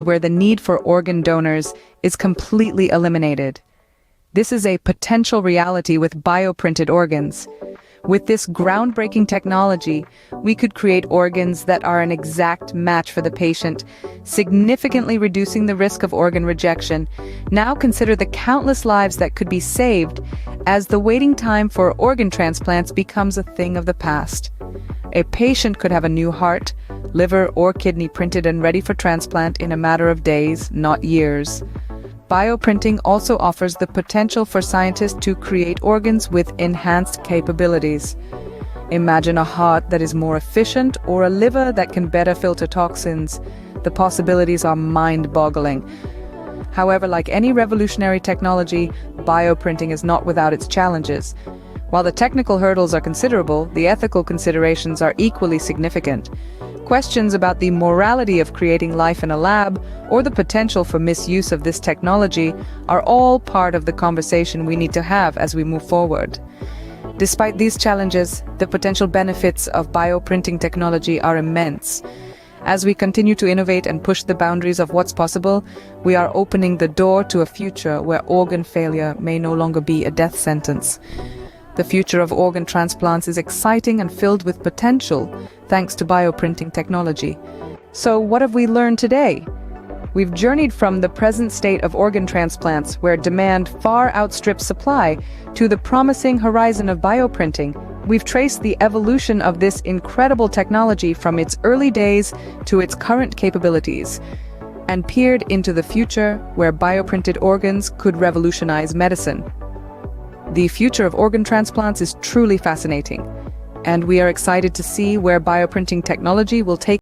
where the need for organ donors is completely eliminated. This is a potential reality with bioprinted organs. With this groundbreaking technology, we could create organs that are an exact match for the patient, significantly reducing the risk of organ rejection. Now consider the countless lives that could be saved as the waiting time for organ transplants becomes a thing of the past. A patient could have a new heart, liver, or kidney printed and ready for transplant in a matter of days, not years. Bioprinting also offers the potential for scientists to create organs with enhanced capabilities. Imagine a heart that is more efficient or a liver that can better filter toxins. The possibilities are mind-boggling. However, like any revolutionary technology, bioprinting is not without its challenges. While the technical hurdles are considerable, the ethical considerations are equally significant. Questions about the morality of creating life in a lab or the potential for misuse of this technology are all part of the conversation we need to have as we move forward. Despite these challenges, the potential benefits of bioprinting technology are immense. As we continue to innovate and push the boundaries of what's possible, we are opening the door to a future where organ failure may no longer be a death sentence. The future of organ transplants is exciting and filled with potential, thanks to bioprinting technology. So what have we learned today? We've journeyed from the present state of organ transplants, where demand far outstrips supply, to the promising horizon of bioprinting. We've traced the evolution of this incredible technology from its early days to its current capabilities, and peered into the future where bioprinted organs could revolutionize medicine. The future of organ transplants is truly fascinating, and we are excited to see where bioprinting technology will take